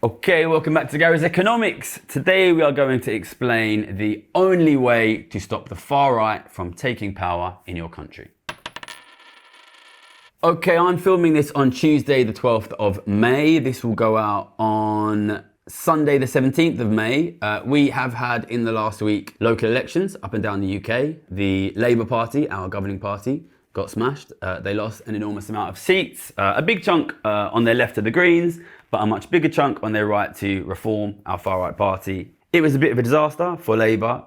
Okay, welcome back to Gary's Economics. Today we are going to explain the only way to stop the far right from taking power in your country. Okay, I'm filming this on Tuesday the 12th of May. This will go out on Sunday the 17th of May. We have had in the last week local elections up and down the UK. The Labour Party, our governing party, got smashed. They lost an enormous amount of seats, a big chunk on their left of the Greens, but a much bigger chunk on their right to Reform, our far-right party. It was a bit of a disaster for Labour.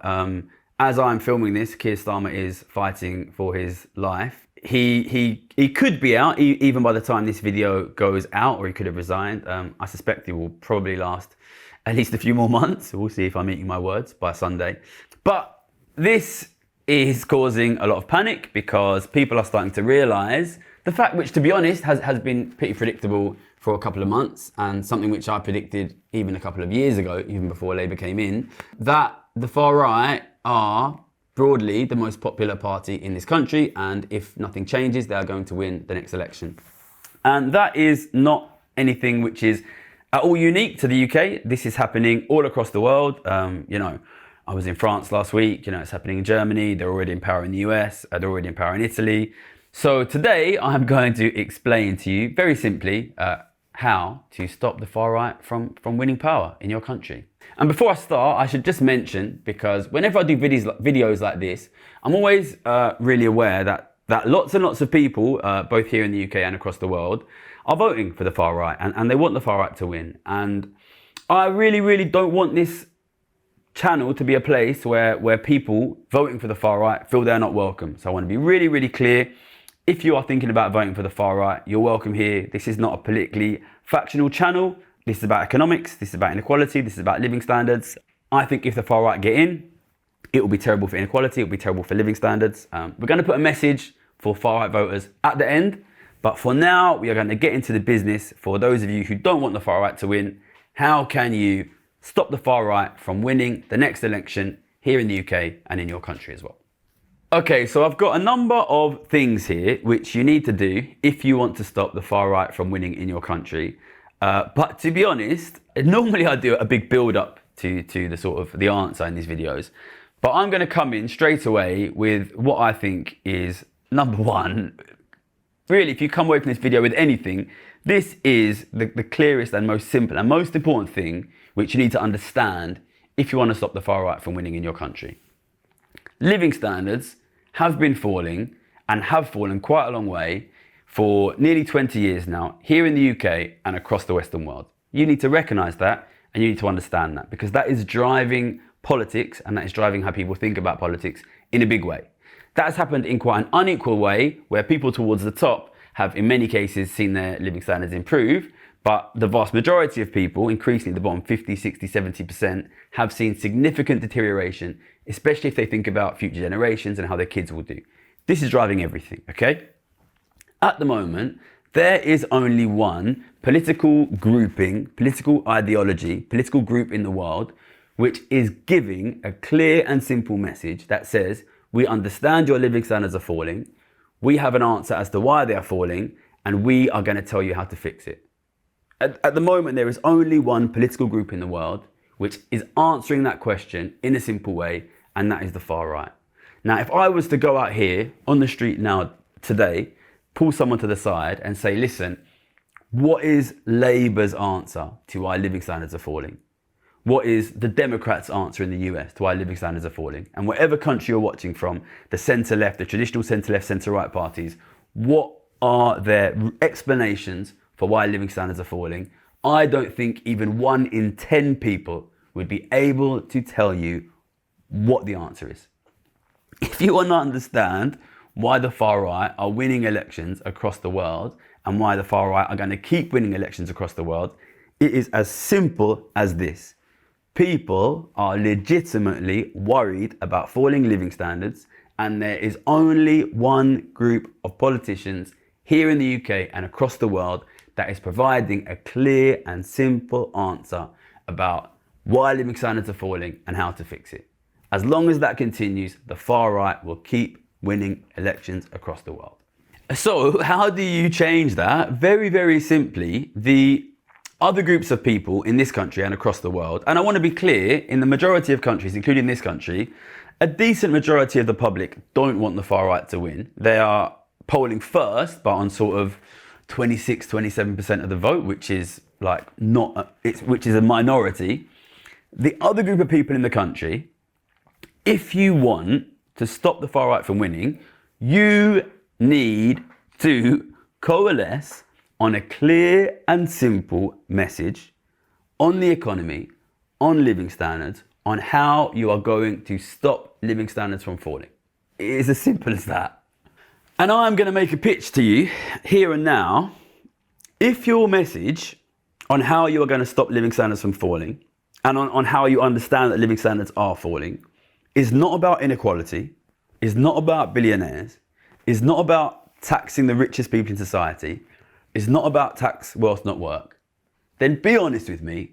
As I'm filming this, Keir Starmer is fighting for his life. He could be out even by the time this video goes out, or he could have resigned. I suspect he will probably last at least a few more months. We'll see if I'm eating my words by Sunday. But this is causing a lot of panic because people are starting to realise the fact, which to be honest has been pretty predictable for a couple of months, and something which I predicted even a couple of years ago, even before Labour came in, that the far right are broadly the most popular party in this country, and if nothing changes, they are going to win the next election. And that is not anything which is at all unique to the UK. This is happening all across the world. I was in France last week, it's happening in Germany, they're already in power in the US, they're already in power in Italy. So today I'm going to explain to you very simply how to stop the far right from winning power in your country. And before I start, I should just mention, because whenever I do videos like this, I'm always really aware that lots and lots of people, both here in the UK and across the world, are voting for the far right, and they want the far right to win. And I really, really don't want this channel to be a place where people voting for the far right feel they're not welcome. So I want to be really, really clear. If you are thinking about voting for the far right, you're welcome here. This is not a politically factional channel. This is about economics. This is about inequality. This is about living standards. I think if the far right get in, it will be terrible for inequality. It will be terrible for living standards. We're going to put a message for far right voters at the end. But for now, we are going to get into the business. For those of you who don't want the far right to win, how can you stop the far right from winning the next election here in the UK and in your country as well? Okay, so I've got a number of things here which you need to do if you want to stop the far right from winning in your country. But to be honest, normally I do a big build up to the sort of the answer in these videos. But I'm going to come in straight away with what I think is number one. Really, if you come away from this video with anything, this is the clearest and most simple and most important thing which you need to understand if you want to stop the far right from winning in your country. Living standards have been falling and have fallen quite a long way for nearly 20 years now here in the UK and across the Western world. You need to recognise that, and you need to understand that, because that is driving politics, and that is driving how people think about politics in a big way. That has happened in quite an unequal way, where people towards the top have in many cases seen their living standards improve, but the vast majority of people, increasingly the bottom 50, 60, 70%, have seen significant deterioration, especially if they think about future generations and how their kids will do. This is driving everything, okay? At the moment, there is only one political grouping, political ideology, political group in the world, which is giving a clear and simple message that says, we understand your living standards are falling, we have an answer as to why they are falling, and we are going to tell you how to fix it. At the moment, there is only one political group in the world which is answering that question in a simple way, and that is the far right. Now, if I was to go out here on the street now today, pull someone to the side and say, listen, what is Labour's answer to why living standards are falling? What is the Democrats' answer in the US to why living standards are falling? And whatever country you're watching from, the centre-left, the traditional centre-left, centre-right parties, what are their explanations for why living standards are falling? I don't think even 1 in 10 people would be able to tell you what the answer is. If you want to understand why the far right are winning elections across the world, and why the far right are going to keep winning elections across the world, it is as simple as this. People are legitimately worried about falling living standards, and there is only one group of politicians here in the UK and across the world that is providing a clear and simple answer about why living standards are falling and how to fix it. As long as that continues, the far right will keep winning elections across the world. So how do you change that? Very, very simply, the other groups of people in this country and across the world, and I want to be clear, in the majority of countries, including this country, a decent majority of the public don't want the far right to win. They are polling first, but on sort of 26, 27% of the vote, which is like which is a minority. The other group of people in the country, if you want to stop the far right from winning, you need to coalesce on a clear and simple message on the economy, on living standards, on how you are going to stop living standards from falling. It is as simple as that. And I'm going to make a pitch to you here and now. If your message on how you are going to stop living standards from falling and on how you understand that living standards are falling is not about inequality, is not about billionaires, is not about taxing the richest people in society, is not about tax wealth not work, then be honest with me,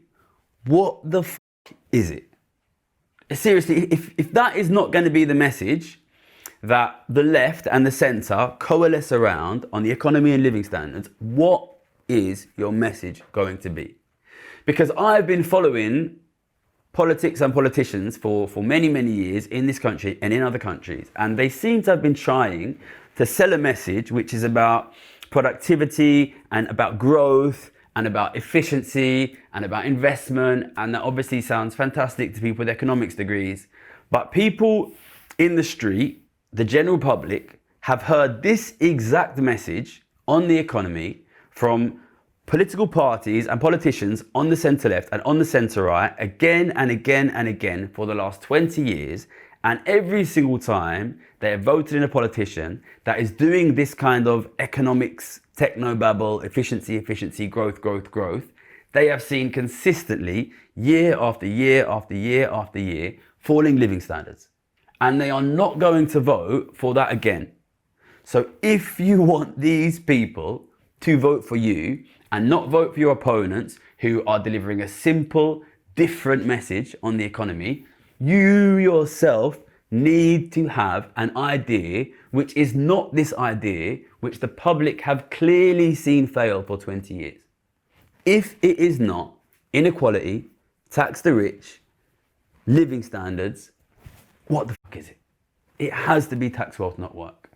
what the f*** is it? Seriously, if that is not going to be the message that the left and the centre coalesce around on the economy and living standards, what is your message going to be? Because I've been following politics and politicians for many, many years in this country and in other countries, and they seem to have been trying to sell a message which is about productivity and about growth and about efficiency and about investment, and that obviously sounds fantastic to people with economics degrees. But people in the street, the general public, have heard this exact message on the economy from political parties and politicians on the centre left and on the centre right again and again and again for the last 20 years. And every single time they have voted in a politician that is doing this kind of economics, technobabble, efficiency, growth, they have seen consistently, year after year after year after year, falling living standards. And they are not going to vote for that again. So if you want these people to vote for you and not vote for your opponents who are delivering a simple, different message on the economy, you yourself need to have an idea which is not this idea which the public have clearly seen fail for 20 years. If it is not inequality, tax the rich, living standards, what the fuck is it? It has to be tax wealth not work.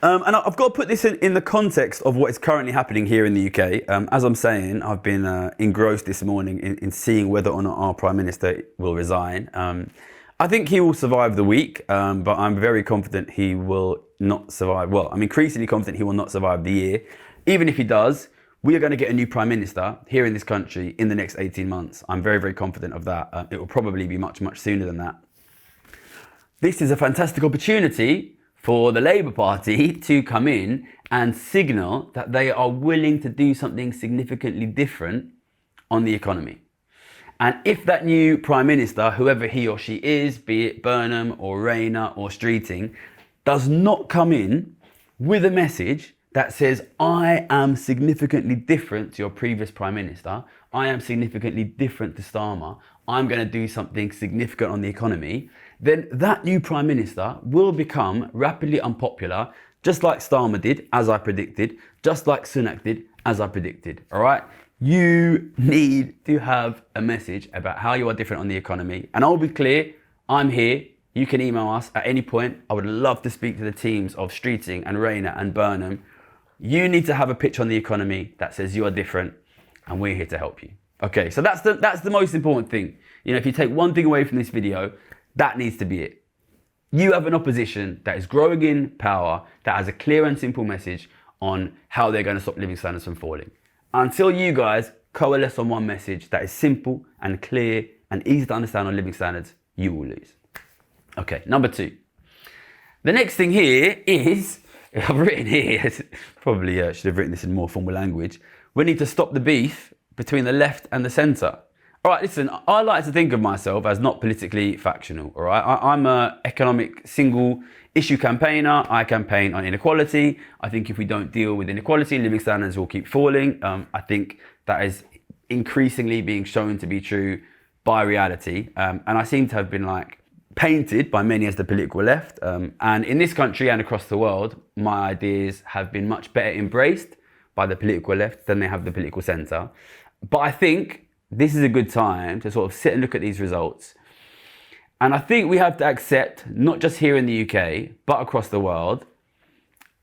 And I've got to put this in the context of what is currently happening here in the UK. As I'm saying, I've been engrossed this morning in seeing whether or not our Prime Minister will resign. I think he will survive the week, but I'm very confident he will not survive. Well, I'm increasingly confident he will not survive the year. Even if he does, we are going to get a new Prime Minister here in this country in the next 18 months. I'm very, very confident of that. It will probably be much, much sooner than that. This is a fantastic opportunity for the Labour Party to come in and signal that they are willing to do something significantly different on the economy. And if that new Prime Minister, whoever he or she is, be it Burnham or Rayner or Streeting, does not come in with a message that says, I am significantly different to your previous Prime Minister, I am significantly different to Starmer, I'm going to do something significant on the economy, then that new Prime Minister will become rapidly unpopular, just like Starmer did, as I predicted, just like Sunak did, as I predicted, all right? You need to have a message about how you are different on the economy. And I'll be clear, I'm here. You can email us at any point. I would love to speak to the teams of Streeting and Rayner and Burnham. You need to have a pitch on the economy that says you are different and we're here to help you. Okay, so that's the most important thing. You know, if you take one thing away from this video, that needs to be it. You have an opposition that is growing in power, that has a clear and simple message on how they're going to stop living standards from falling. Until you guys coalesce on one message that is simple and clear and easy to understand on living standards, you will lose. Okay, number 2. The next thing here is, I've written here, probably should have written this in more formal language, we need to stop the beef between the left and the centre. All right, listen, I like to think of myself as not politically factional, all right? I'm an economic single issue campaigner. I campaign on inequality. I think if we don't deal with inequality, living standards will keep falling. I think that is increasingly being shown to be true by reality. And I seem to have been painted by many as the political left. And in this country and across the world, my ideas have been much better embraced by the political left than they have the political centre. But I think this is a good time to sort of sit and look at these results. And I think we have to accept, not just here in the UK, but across the world,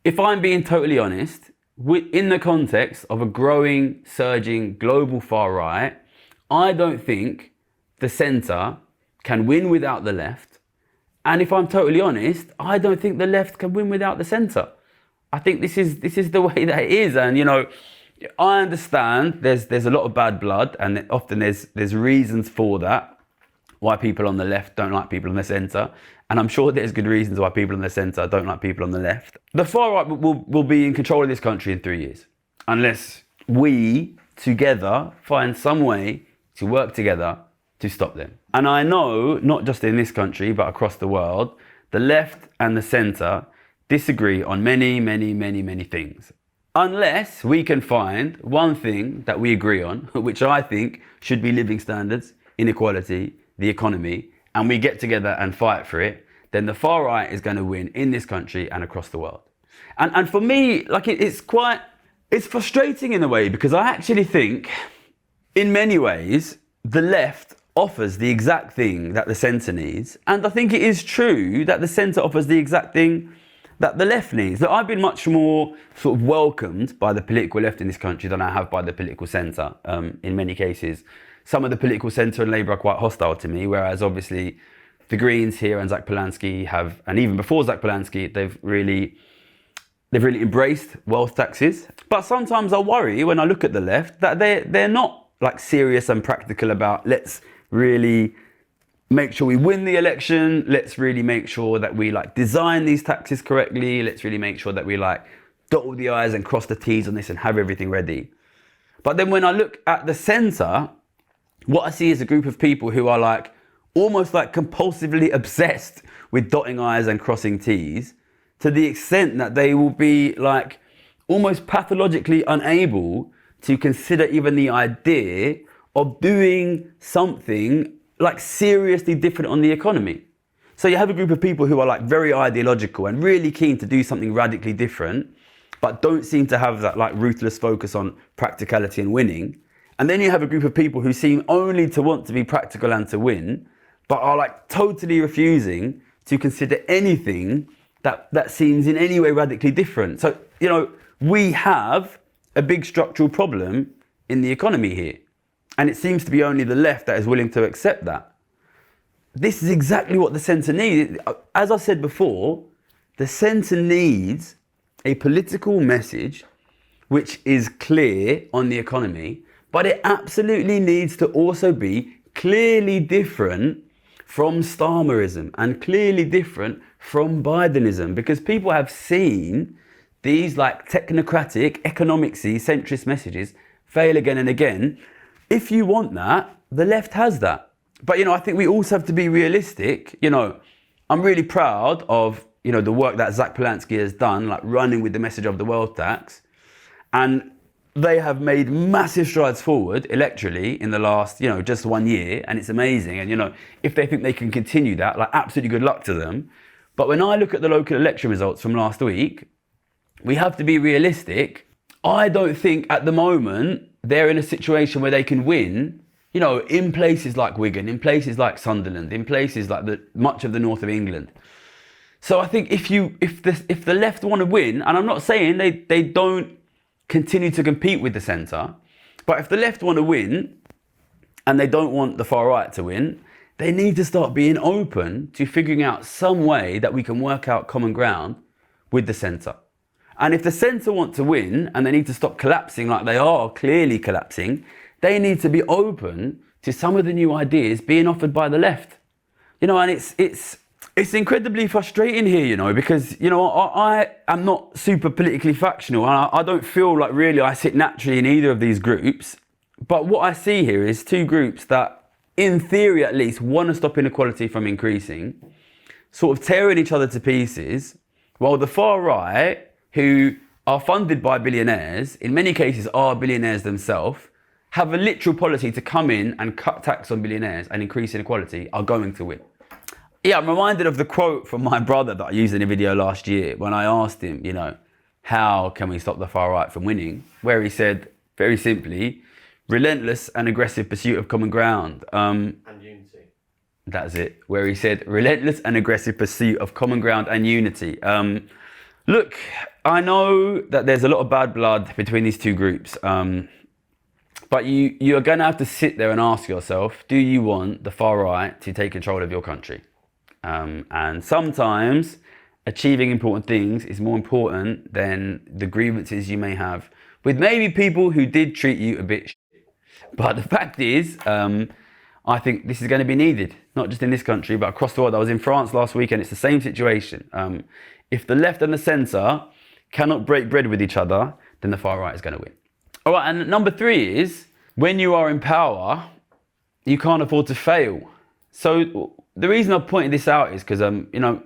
if I'm being totally honest, in the context of a growing, surging global far right, I don't think the centre can win without the left. And if I'm totally honest, I don't think the left can win without the centre. I think this is the way that it is. And, you know, I understand there's a lot of bad blood, and often there's reasons for that, why people on the left don't like people on the centre. And I'm sure there's good reasons why people on the centre don't like people on the left. The far right will be in control of this country in 3 years, unless we together find some way to work together to stop them. And I know, not just in this country, but across the world, the left and the centre disagree on many, many, many, many things. Unless we can find one thing that we agree on, which I think should be living standards, inequality, the economy, and we get together and fight for it, then the far right is going to win in this country and across the world. And for me, like, it's frustrating in a way, because I actually think in many ways the left offers the exact thing that the centre needs. And I think it is true that the centre offers the exact thing that the left needs. That I've been much more sort of welcomed by the political left in this country than I have by the political centre. In many cases, some of the political centre and Labour are quite hostile to me, whereas obviously the Greens here and Zach Polanski have, and even before Zach Polanski, they've really embraced wealth taxes. But sometimes I worry when I look at the left that they're not like serious and practical about, let's really make sure we win the election. Let's really make sure that we like design these taxes correctly. Let's really make sure that we like dot all the I's and cross the T's on this and have everything ready. But then when I look at the centre, what I see is a group of people who are like almost like compulsively obsessed with dotting I's and crossing T's, to the extent that they will be like almost pathologically unable to consider even the idea of doing something like seriously different on the economy. So you have a group of people who are like very ideological and really keen to do something radically different, but don't seem to have that like ruthless focus on practicality and winning. And then you have a group of people who seem only to want to be practical and to win, but are like totally refusing to consider anything that seems in any way radically different. So, you know, we have a big structural problem in the economy here. And it seems to be only the left that is willing to accept that. This is exactly what the centre needs. As I said before, the centre needs a political message which is clear on the economy, but it absolutely needs to also be clearly different from Starmerism and clearly different from Bidenism, because people have seen these like technocratic, economicsy, centrist messages fail again and again. If you want that, the left has that. But, you know, I think we also have to be realistic. You know, I'm really proud of, you know, the work that Zach Polanski has done, like running with the message of the wealth tax. And they have made massive strides forward electorally in the last, you know, just 1 year. And it's amazing. And, you know, if they think they can continue that, like, absolutely good luck to them. But when I look at the local election results from last week, we have to be realistic. I don't think at the moment they're in a situation where they can win, you know, in places like Wigan, in places like Sunderland, in places like much of the north of England. So I think if the left want to win, and I'm not saying they don't continue to compete with the centre, but if the left want to win and they don't want the far right to win, they need to start being open to figuring out some way that we can work out common ground with the centre. And if the centre want to win and they need to stop collapsing like they are clearly collapsing, they need to be open to some of the new ideas being offered by the left. You know, and it's incredibly frustrating here, you know, because, you know, I am not super politically factional. And I don't feel like really I sit naturally in either of these groups. But what I see here is two groups that, in theory at least, want to stop inequality from increasing, sort of tearing each other to pieces, while the far right, who are funded by billionaires, in many cases are billionaires themselves, have a literal policy to come in and cut tax on billionaires and increase inequality, are going to win. Yeah, I'm reminded of the quote from my brother that I used in a video last year when I asked him, you know, how can we stop the far right from winning? Where he said, very simply, relentless and aggressive pursuit of common ground. And unity. That's it, where he said, relentless and aggressive pursuit of common ground and unity. Look, I know that there's a lot of bad blood between these two groups, but you're going to have to sit there and ask yourself, do you want the far right to take control of your country? And sometimes achieving important things is more important than the grievances you may have with maybe people who did treat you a bit shit. But the fact is, I think this is going to be needed, not just in this country, but across the world. I was in France last week and it's the same situation. If the left and the centre cannot break bread with each other, then the far right is going to win. All right, and number 3 is, when you are in power, you can't afford to fail. So the reason I pointed this out is because,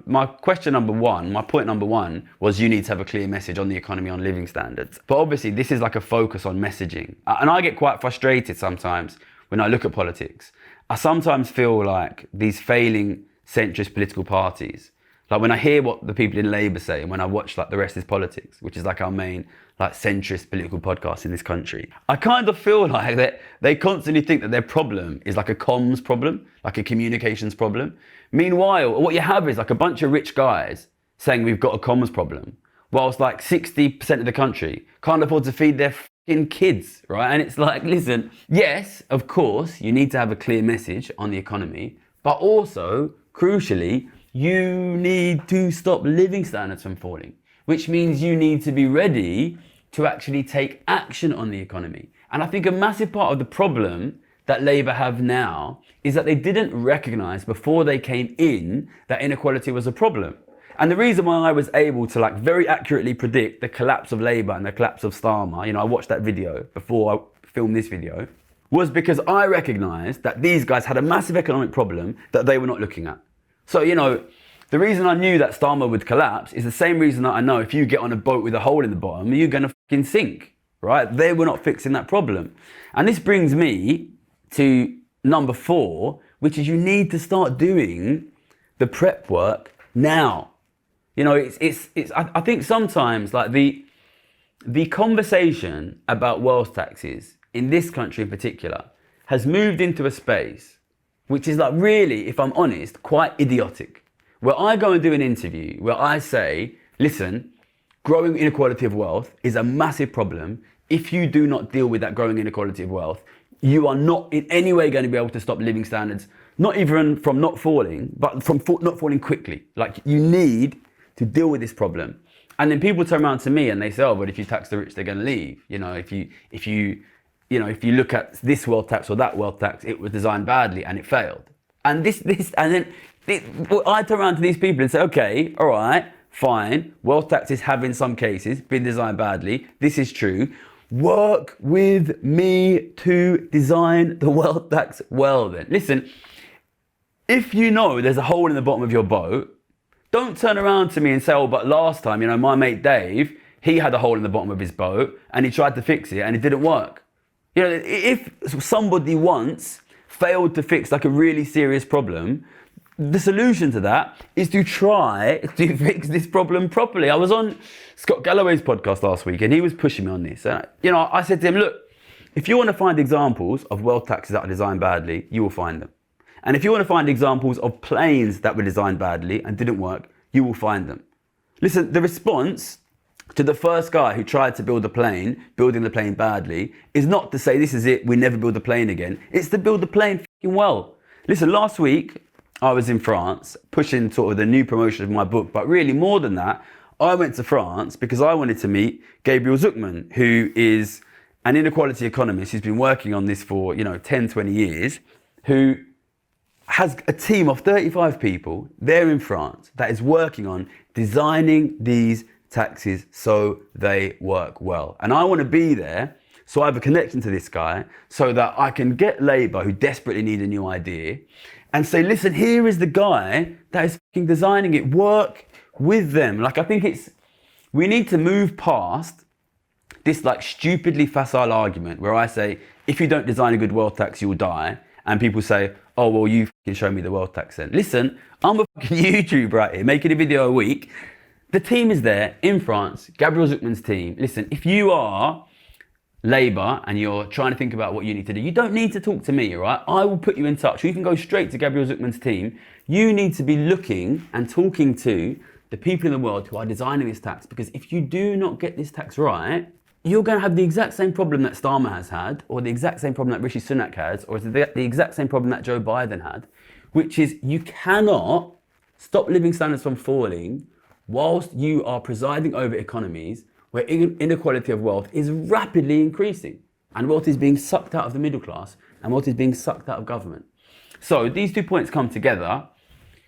my point number one was you need to have a clear message on the economy, on living standards. But obviously this is like a focus on messaging. And I get quite frustrated sometimes when I look at politics. I sometimes feel like these failing centrist political parties, like when I hear what the people in Labour say and when I watch like The Rest is Politics, which is like our main like centrist political podcast in this country, I kind of feel like that they constantly think that their problem is like a comms problem, like a communications problem. Meanwhile, what you have is like a bunch of rich guys saying we've got a comms problem, whilst like 60% of the country can't afford to feed their fucking kids, right? And it's like, listen, yes, of course, you need to have a clear message on the economy, but also, crucially, you need to stop living standards from falling, which means you need to be ready to actually take action on the economy. And I think a massive part of the problem that Labour have now is that they didn't recognise before they came in that inequality was a problem. And the reason why I was able to like very accurately predict the collapse of Labour and the collapse of Starmer, I watched that video before I filmed this video, was because I recognised that these guys had a massive economic problem that they were not looking at. So, the reason I knew that Starmer would collapse is the same reason that I know if you get on a boat with a hole in the bottom, you're going to fucking sink, right? They were not fixing that problem. And this brings me to number 4, which is you need to start doing the prep work now. I think sometimes like the conversation about wealth taxes in this country in particular has moved into a space which is like really, if I'm honest, quite idiotic. Where I go and do an interview where I say, listen, growing inequality of wealth is a massive problem. If you do not deal with that growing inequality of wealth, you are not in any way going to be able to stop living standards, not even from not falling, but from not falling quickly. Like you need to deal with this problem. And then people turn around to me and they say, oh, but if you tax the rich, they're going to leave. If you look at this wealth tax or that wealth tax, it was designed badly and it failed. And I turn around to these people and say, okay, all right, fine. Wealth taxes have in some cases been designed badly. This is true. Work with me to design the wealth tax well then. Listen, if you know there's a hole in the bottom of your boat, don't turn around to me and say, oh, but last time, my mate Dave, he had a hole in the bottom of his boat and he tried to fix it and it didn't work. If somebody once failed to fix like a really serious problem, the solution to that is to try to fix this problem properly. I was on Scott Galloway's podcast last week and he was pushing me on this. And, I said to him, look, if you want to find examples of wealth taxes that are designed badly, you will find them. And if you want to find examples of planes that were designed badly and didn't work, you will find them. Listen, the response to the first guy who tried to build a plane, building the plane badly, is not to say this is it, we never build a plane again. It's to build the plane fucking well. Listen, last week I was in France pushing sort of the new promotion of my book, but really more than that, I went to France because I wanted to meet Gabriel Zucman, who is an inequality economist who's been working on this for 10, 20 years, who has a team of 35 people there in France that is working on designing these taxes so they work well. And I want to be there so I have a connection to this guy so that I can get Labour, who desperately need a new idea, and say, listen, here is the guy that is fucking designing it. Work with them. Like, I think we need to move past this like stupidly facile argument where I say, if you don't design a good wealth tax, you'll die. And people say, oh, well, you can show me the wealth tax then. Listen, I'm a fucking YouTuber right here, making a video a week. The team is there in France, Gabriel Zucman's team. Listen, if you are Labour and you're trying to think about what you need to do, you don't need to talk to me, all right? I will put you in touch. You can go straight to Gabriel Zucman's team. You need to be looking and talking to the people in the world who are designing this tax, because if you do not get this tax right, you're going to have the exact same problem that Starmer has had, or the exact same problem that Rishi Sunak has, or the exact same problem that Joe Biden had, which is you cannot stop living standards from falling whilst you are presiding over economies where inequality of wealth is rapidly increasing and wealth is being sucked out of the middle class and wealth is being sucked out of government. So these 2 points come together.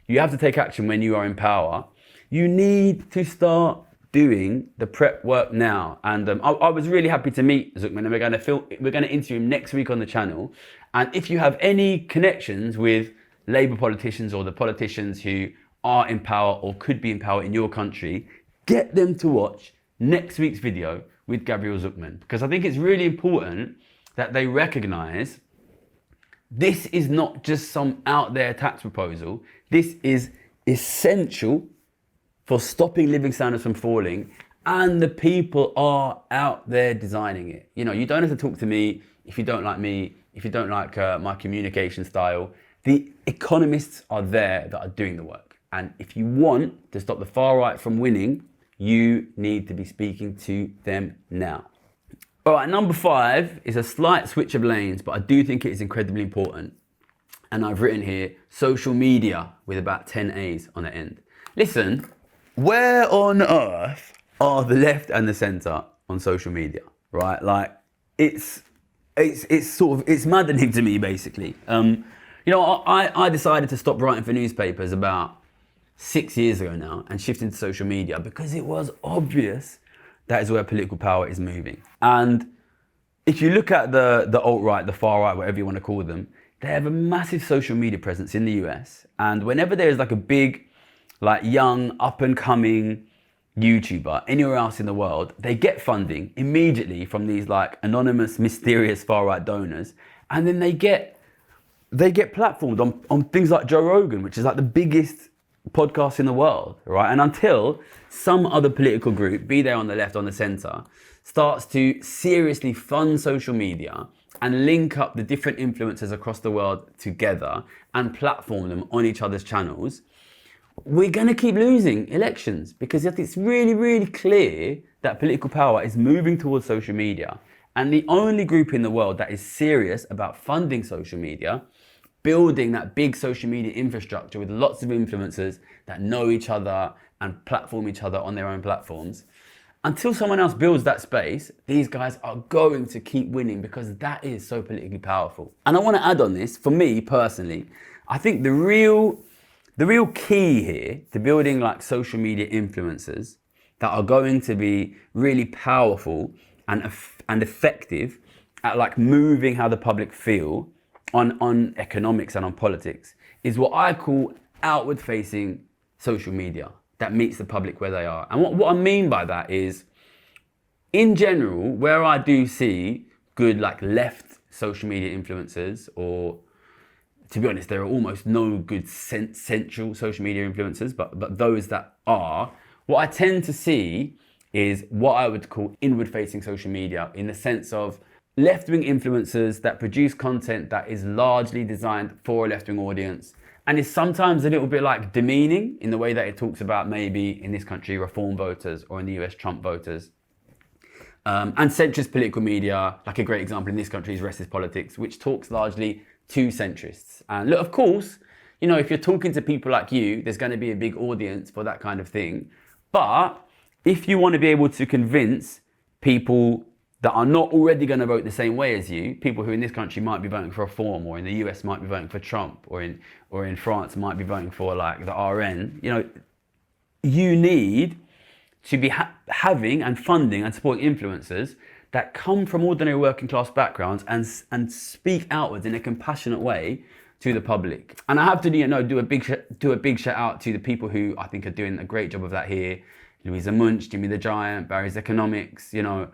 You have to take action when you are in power. You need to start doing the prep work now. And I was really happy to meet Zucman, and we're going to interview him next week on the channel. And if you have any connections with Labour politicians or the politicians who are in power or could be in power in your country, get them to watch next week's video with Gabriel Zucman, because I think it's really important that they recognise this is not just some out there tax proposal. This is essential for stopping living standards from falling, and the people are out there designing it. You know, you don't have to talk to me if you don't like me, if you don't like my communication style. The economists are there that are doing the work. And if you want to stop the far right from winning, you need to be speaking to them now. All right, number 5 is a slight switch of lanes, but I do think it is incredibly important. And I've written here, social media, with about 10 A's on the end. Listen, where on earth are the left and the centre on social media, right? Like, it's maddening to me, basically. You know, I decided to stop writing for newspapers about 6 years ago now and shift into social media because it was obvious that is where political power is moving. And if you look at the alt-right, the far right, whatever you want to call them, they have a massive social media presence in the US. And whenever there's like a big, like young, up and coming YouTuber anywhere else in the world, they get funding immediately from these like anonymous, mysterious far right donors. And then they get platformed on things like Joe Rogan, which is like the biggest podcast in the world, right? And until some other political group, be they on the left, on the center, starts to seriously fund social media and link up the different influencers across the world together and platform them on each other's channels, we're going to keep losing elections, because it's really, really clear that political power is moving towards social media. And the only group in the world that is serious about funding social media, building that big social media infrastructure with lots of influencers that know each other and platform each other on their own platforms, until someone else builds that space, these guys are going to keep winning because that is so politically powerful. And I want to add on this, for me personally, I think the real key here to building like social media influencers that are going to be really powerful and effective at like moving how the public feel on economics and on politics is what I call outward facing social media that meets the public where they are. And what I mean by that is, in general, where I do see good like left social media influencers, or to be honest, there are almost no good central social media influencers, but those that are, what I tend to see is what I would call inward facing social media, in the sense of left-wing influencers that produce content that is largely designed for a left-wing audience and is sometimes a little bit like demeaning in the way that it talks about maybe in this country reform voters, or in the US Trump voters. And centrist political media, like a great example in this country is Restless Politics, which talks largely to centrists. And look, of course, you know, if you're talking to people like you, there's going to be a big audience for that kind of thing. But if you want to be able to convince people that are not already going to vote the same way as you, people who in this country might be voting for Reform, or in the US might be voting for Trump, or in France might be voting for like the RN, you know, you need to be having and funding and supporting influencers that come from ordinary working class backgrounds and speak outwards in a compassionate way to the public. And I have to, you know, do a big shout out to the people who I think are doing a great job of that here. Louisa Munch, Jimmy the Giant, Barry's Economics. You know,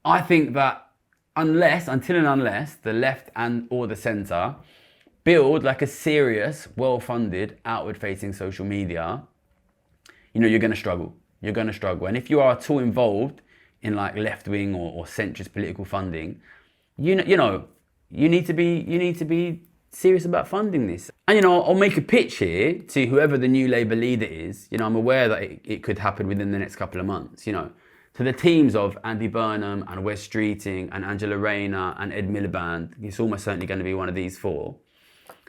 I think that unless the left and or the centre build like a serious, well-funded, outward-facing social media, you know, you're going to struggle. You're going to struggle. And if you are at all involved in like left-wing or centrist political funding, you know, you need to be serious about funding this. And you know, I'll make a pitch here to whoever the new Labour leader is. You know, I'm aware that it could happen within the next couple of months. You know, to the teams of Andy Burnham and Wes Streeting and Angela Rayner and Ed Miliband, it's almost certainly going to be one of these four.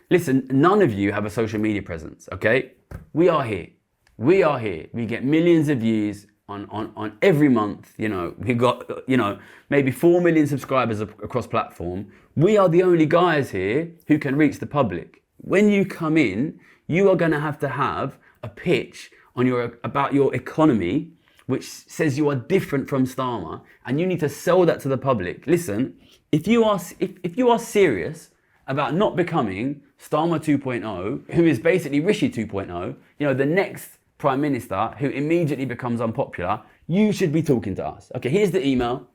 Listen, none of you have a social media presence, okay? We are here. We are here. We get millions of views on every month. You know, we've got, you know, maybe 4 million subscribers across platform. We are the only guys here who can reach the public. When you come in, you are going to have a pitch on about your economy, which says you are different from Starmer, and you need to sell that to the public. Listen, if you are serious about not becoming Starmer 2.0, who is basically Rishi 2.0, you know, the next Prime Minister who immediately becomes unpopular, you should be talking to us. Okay, here's the email.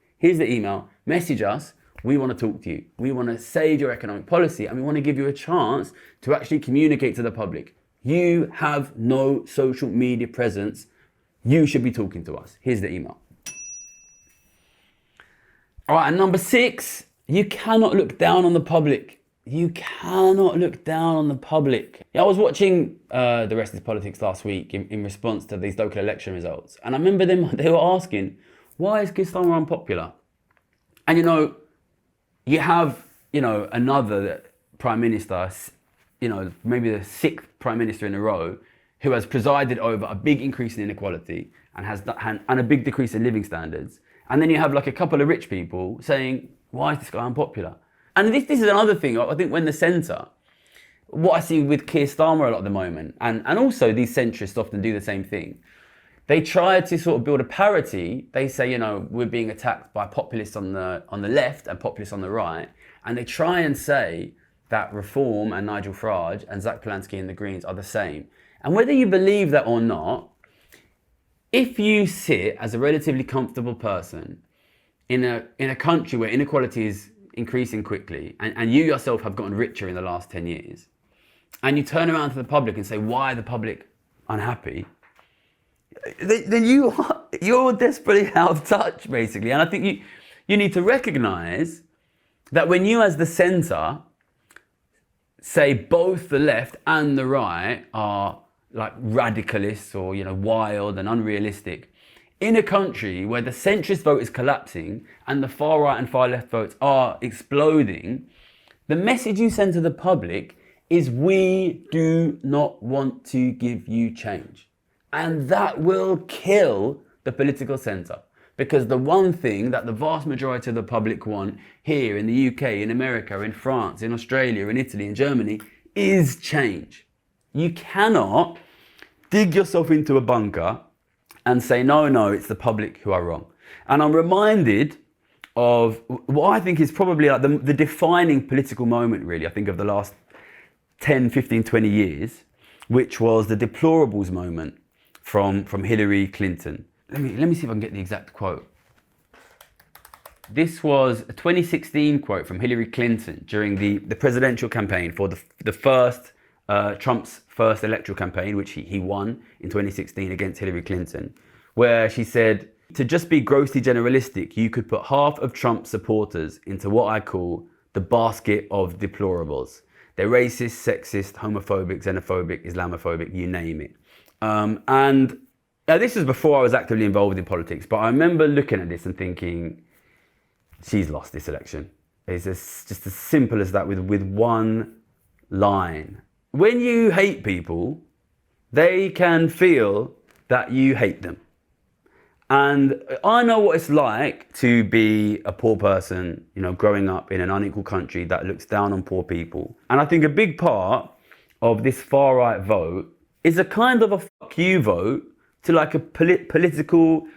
Message us. We want to talk to you. We want to save your economic policy, and we want to give you a chance to actually communicate to the public. You have no social media presence. You should be talking to us. Here's the email. All right, and number 6, you cannot look down on the public. You cannot look down on the public. Yeah, I was watching The Rest is Politics last week in response to these local election results. And I remember they were asking, why is Keir Starmer unpopular? And, you know, you have, you know, another Prime Minister, you know, maybe the 6th Prime Minister in a row, who has presided over a big increase in inequality and a big decrease in living standards. And then you have like a couple of rich people saying, why is this guy unpopular? And this is another thing, I think when the centre, what I see with Keir Starmer a lot at the moment, and also these centrists often do the same thing, they try to sort of build a parity. They say, you know, we're being attacked by populists on the left and populists on the right. And they try and say that Reform and Nigel Farage and Zach Polanski and the Greens are the same. And whether you believe that or not, if you sit as a relatively comfortable person in a country where inequality is increasing quickly, and you yourself have gotten richer in the last 10 years, and you turn around to the public and say, why are the public unhappy? Then you're desperately out of touch, basically. And I think you need to recognise that when you as the centre say both the left and the right are like radicalists or, you know, wild and unrealistic, in a country where the centrist vote is collapsing and the far right and far left votes are exploding, the message you send to the public is we do not want to give you change. And that will kill the political centre. Because the one thing that the vast majority of the public want here in the UK, in America, in France, in Australia, in Italy, in Germany, is change. You cannot dig yourself into a bunker and say, no, it's the public who are wrong. And I'm reminded of what I think is probably like the defining political moment, really, I think, of the last 10, 15, 20 years, which was the deplorables moment from Hillary Clinton. Let me see if I can get the exact quote. This was a 2016 quote from Hillary Clinton during the presidential campaign for the first, Trump's first electoral campaign, which he won in 2016 against Hillary Clinton, where she said, to just be grossly generalistic, you could put half of Trump's supporters into what I call the basket of deplorables. They're racist, sexist, homophobic, xenophobic, Islamophobic, you name it. And this was before I was actively involved in politics, but I remember looking at this and thinking, she's lost this election. It's just as simple as that with one line. When you hate people, they can feel that you hate them. And I know what it's like to be a poor person, you know, growing up in an unequal country that looks down on poor people. And I think a big part of this far right vote is a kind of a fuck you vote to like a political,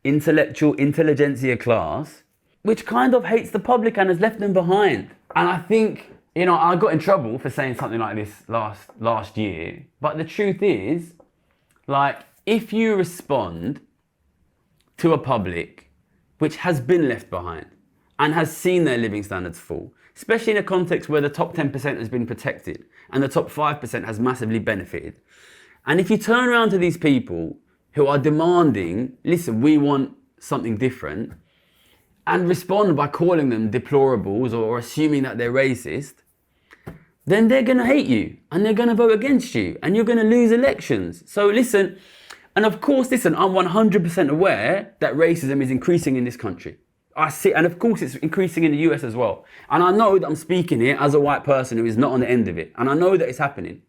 intellectual, intelligentsia class, which kind of hates the public and has left them behind. And I think, you know, I got in trouble for saying something like this last year. But the truth is, like, if you respond to a public which has been left behind and has seen their living standards fall, especially in a context where the top 10% has been protected and the top 5% has massively benefited. And if you turn around to these people who are demanding, listen, we want something different and respond by calling them deplorables or assuming that they're racist, then they're going to hate you and they're going to vote against you and you're going to lose elections. So listen, and of course, listen, I'm 100% aware that racism is increasing in this country. I see, and of course it's increasing in the US as well. And I know that I'm speaking here as a white person who is not on the end of it. And I know that it's happening.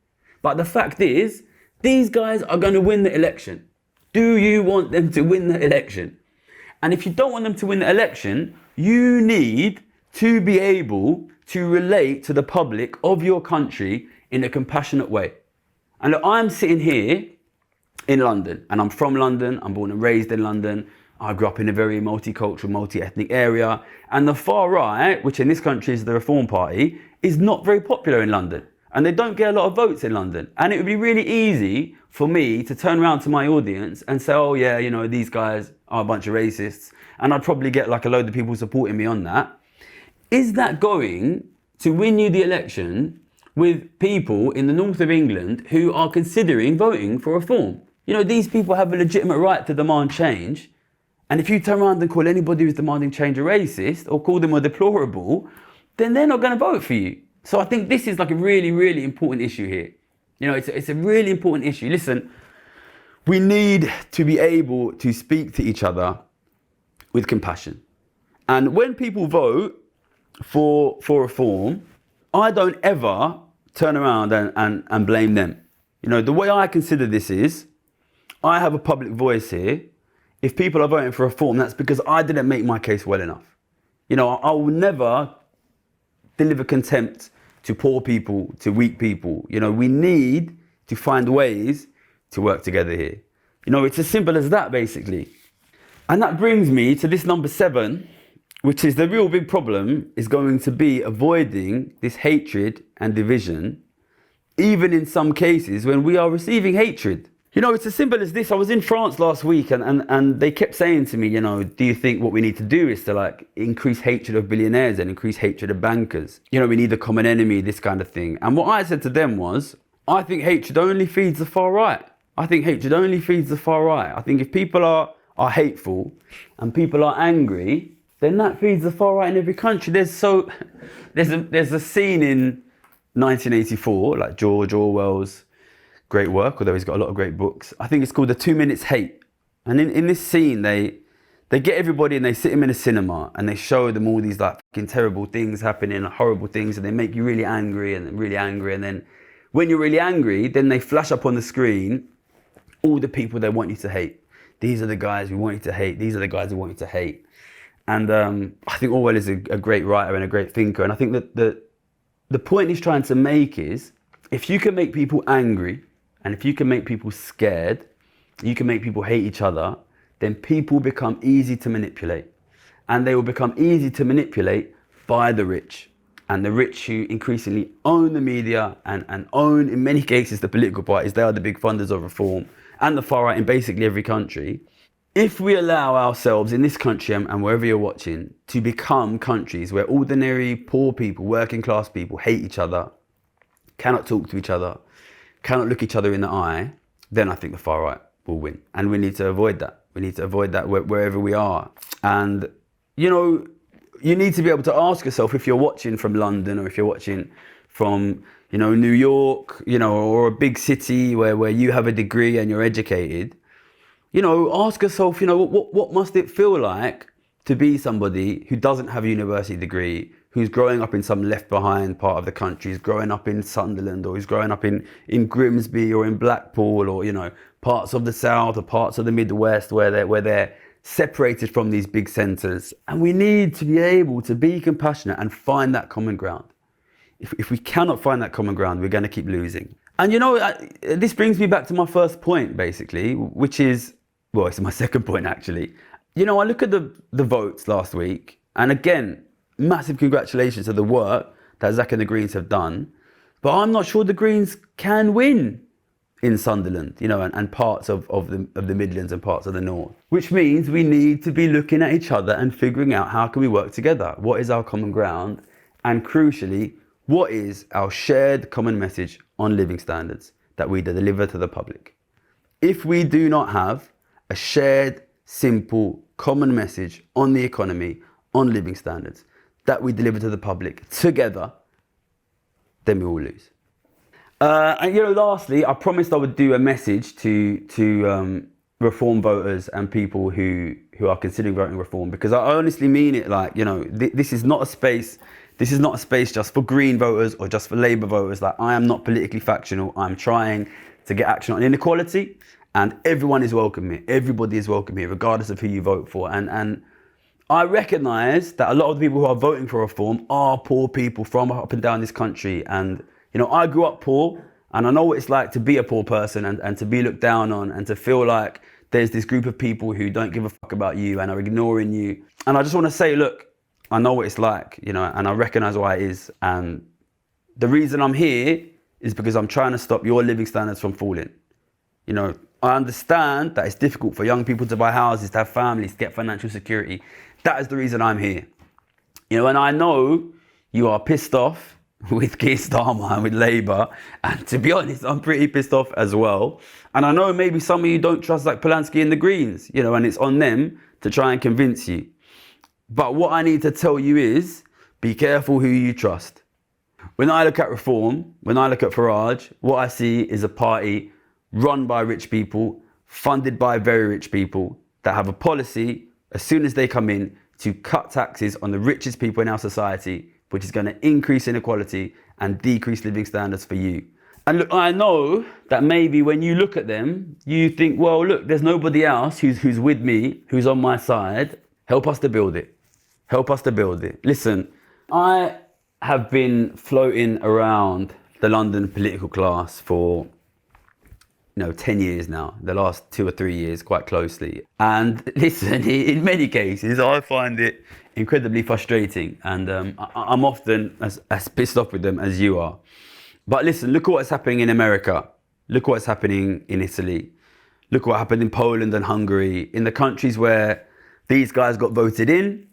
But the fact is, these guys are going to win the election. Do you want them to win the election? And if you don't want them to win the election, you need to be able to relate to the public of your country in a compassionate way. And look, I'm sitting here in London, and I'm from London, I'm born and raised in London, I grew up in a very multicultural, multi-ethnic area, and the far right, which in this country is the Reform Party, is not very popular in London. And they don't get a lot of votes in London. And it would be really easy for me to turn around to my audience and say, oh yeah, you know, these guys are a bunch of racists. And I'd probably get like a load of people supporting me on that. Is that going to win you the election with people in the north of England who are considering voting for reform? You know, these people have a legitimate right to demand change. And if you turn around and call anybody who's demanding change a racist or call them a deplorable, then they're not going to vote for you. So I think this is like a really, really important issue here. You know, it's a really important issue. Listen, we need to be able to speak to each other with compassion. And when people vote for reform, I don't ever turn around and blame them. You know, the way I consider this is, I have a public voice here. If people are voting for reform, that's because I didn't make my case well enough. You know, I will never deliver contempt to poor people, to weak people. You know, we need to find ways to work together here. You know, it's as simple as that, basically. And that brings me to this number 7, which is the real big problem is going to be avoiding this hatred and division, even in some cases when we are receiving hatred. You know, it's as simple as this. I was in France last week and they kept saying to me, you know, do you think what we need to do is to like increase hatred of billionaires and increase hatred of bankers? You know, we need a common enemy, this kind of thing. And what I said to them was, I think hatred only feeds the far right. I think hatred only feeds the far right. I think if people are hateful and people are angry, then that feeds the far right in every country. There's a scene in 1984, like George Orwell's great work, although he's got a lot of great books. I think it's called The 2 Minutes Hate. And in this scene, they get everybody and they sit them in a cinema and they show them all these like fucking terrible things happening, horrible things, and they make you really angry and really angry. And then when you're really angry, then they flash up on the screen all the people they want you to hate. These are the guys we want you to hate. These are the guys we want you to hate. And I think Orwell is a great writer and a great thinker. And I think that the point he's trying to make is, if you can make people angry and if you can make people scared, you can make people hate each other, then people become easy to manipulate. And they will become easy to manipulate by the rich. And the rich who increasingly own the media and own, in many cases, the political parties. They are the big funders of reform and the far right in basically every country. If we allow ourselves in this country and wherever you're watching to become countries where ordinary poor people, working class people hate each other, cannot talk to each other, cannot look each other in the eye, then I think the far right will win. And we need to avoid that. We need to avoid that wherever we are. And, you know, you need to be able to ask yourself, if you're watching from London or if you're watching from, you know, New York, you know, or a big city where you have a degree and you're educated, you know, ask yourself, you know, what must it feel like to be somebody who doesn't have a university degree, who's growing up in some left behind part of the country, who's growing up in Sunderland, or who's growing up in Grimsby or in Blackpool, or, you know, parts of the South or parts of the Midwest where they're separated from these big centres. And we need to be able to be compassionate and find that common ground. If we cannot find that common ground, we're going to keep losing. And, you know, this brings me back to my first point, basically, which is, well, it's my second point, actually. You know, I look at the votes last week, and again, massive congratulations to the work that Zach and the Greens have done. But I'm not sure the Greens can win in Sunderland, you know, and parts of the Midlands and parts of the North. Which means we need to be looking at each other and figuring out how can we work together? What is our common ground? And crucially, what is our shared common message on living standards that we deliver to the public? If we do not have a shared, simple, common message on the economy, on living standards, that we deliver to the public together, then we will lose. And lastly, I promised I would do a message to reform voters and people who are considering voting reform, because I honestly mean it. Like, this is not a space. This is not a space just for Green voters or just for Labour voters. Like, I am not politically factional. I'm trying to get action on inequality, and everyone is welcome here. Everybody is welcome here, regardless of who you vote for. And I recognise that a lot of the people who are voting for reform are poor people from up and down this country. And, I grew up poor, and I know what it's like to be a poor person and to be looked down on and to feel like there's this group of people who don't give a fuck about you and are ignoring you. And I just want to say, look, I know what it's like, and I recognise why it is. And the reason I'm here is because I'm trying to stop your living standards from falling. I understand that it's difficult for young people to buy houses, to have families, to get financial security. That is the reason I'm here. And I know you are pissed off with Keir Starmer and with Labour. And to be honest, I'm pretty pissed off as well. And I know maybe some of you don't trust like Polanski and the Greens, and it's on them to try and convince you. But what I need to tell you is, be careful who you trust. When I look at reform, when I look at Farage, what I see is a party run by rich people, funded by very rich people, that have a policy, as soon as they come in, to cut taxes on the richest people in our society, which is going to increase inequality and decrease living standards for you. And look, I know that maybe when you look at them, you think, well, look, there's nobody else who's with me, who's on my side. Help us to build it. Help us to build it. Listen, I have been floating around the London political class for 10 years now, the last 2 or 3 years quite closely. And listen, in many cases, I find it incredibly frustrating. And I'm often as pissed off with them as you are. But listen, look at what's happening in America. Look what's happening in Italy. Look what happened in Poland and Hungary. In the countries where these guys got voted in,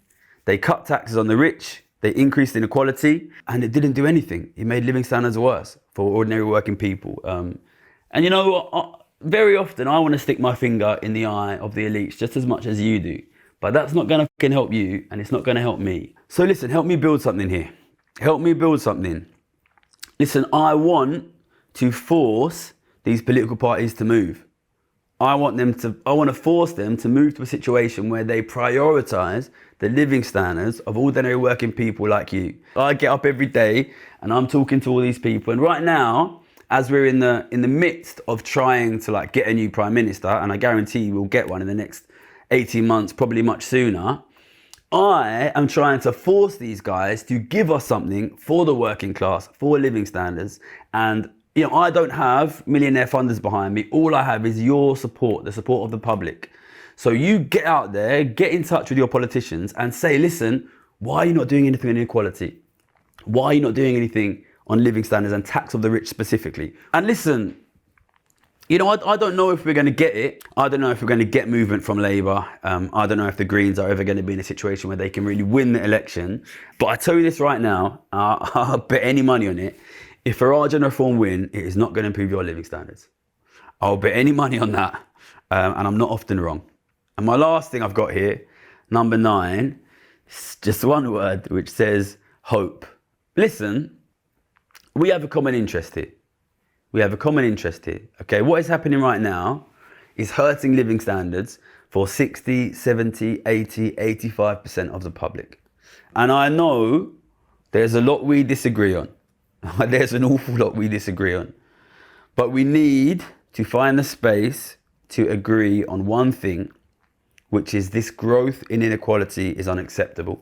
they cut taxes on the rich, they increased inequality, and it didn't do anything. It made living standards worse for ordinary working people. And very often I want to stick my finger in the eye of the elites just as much as you do. But that's not going to fucking help you, and it's not going to help me. So listen, help me build something here. Help me build something. Listen, I want to force these political parties to move. I want to force them to move to a situation where they prioritize the living standards of ordinary working people like you. I get up every day and I'm talking to all these people, and right now, as we're in the midst of trying to get a new prime minister, and I guarantee we'll get one in the next 18 months, probably much sooner, I am trying to force these guys to give us something for the working class, for living standards. And I don't have millionaire funders behind me. All I have is your support, the support of the public. So you get out there, get in touch with your politicians and say, listen, why are you not doing anything on inequality? Why are you not doing anything on living standards and tax of the rich specifically? And listen, I don't know if we're going to get it. I don't know if we're going to get movement from Labour. I don't know if the Greens are ever going to be in a situation where they can really win the election. But I tell you this right now, I'll bet any money on it. If Farage and Reform win, it is not going to improve your living standards. I'll bet any money on that. And I'm not often wrong. And my last thing I've got here, number 9, is just one word, which says hope. Listen, we have a common interest here. We have a common interest here. Okay, what is happening right now is hurting living standards for 60, 70, 80, 85% of the public. And I know there's a lot we disagree on. There's an awful lot we disagree on. But we need to find the space to agree on one thing, which is this growth in inequality is unacceptable.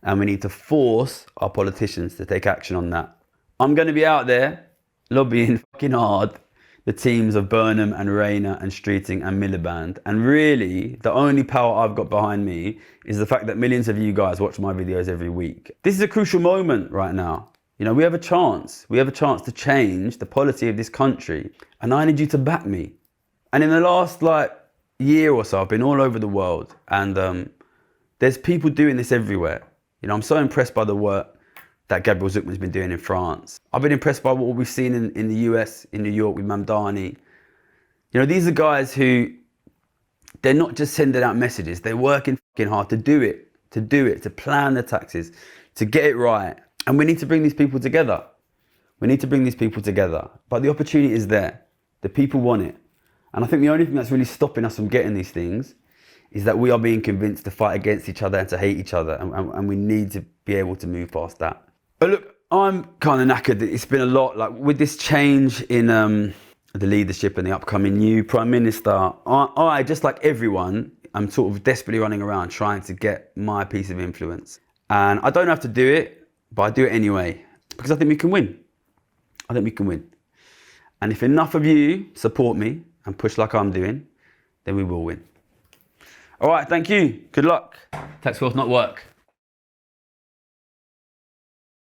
And we need to force our politicians to take action on that. I'm going to be out there lobbying fucking hard the teams of Burnham and Rayner and Streeting and Miliband. And really, the only power I've got behind me is the fact that millions of you guys watch my videos every week. This is a crucial moment right now. We have a chance. We have a chance to change the polity of this country. And I need you to back me. And in the last year or so, I've been all over the world. And there's people doing this everywhere. I'm so impressed by the work that Gabriel Zucman's been doing in France. I've been impressed by what we've seen in the US, in New York with Mamdani. These are guys who, they're not just sending out messages, they're working fucking hard to do it, to plan the taxes, to get it right. And we need to bring these people together. We need to bring these people together. But the opportunity is there. The people want it. And I think the only thing that's really stopping us from getting these things is that we are being convinced to fight against each other and to hate each other. And we need to be able to move past that. But look, I'm kind of knackered. It's been a lot. Like with this change in the leadership and the upcoming new Prime Minister, I, just like everyone, I'm sort of desperately running around trying to get my piece of influence. And I don't have to do it, but I do it anyway, because I think we can win. I think we can win. And if enough of you support me and push like I'm doing, then we will win. All right, thank you. Good luck. Tax Force not work.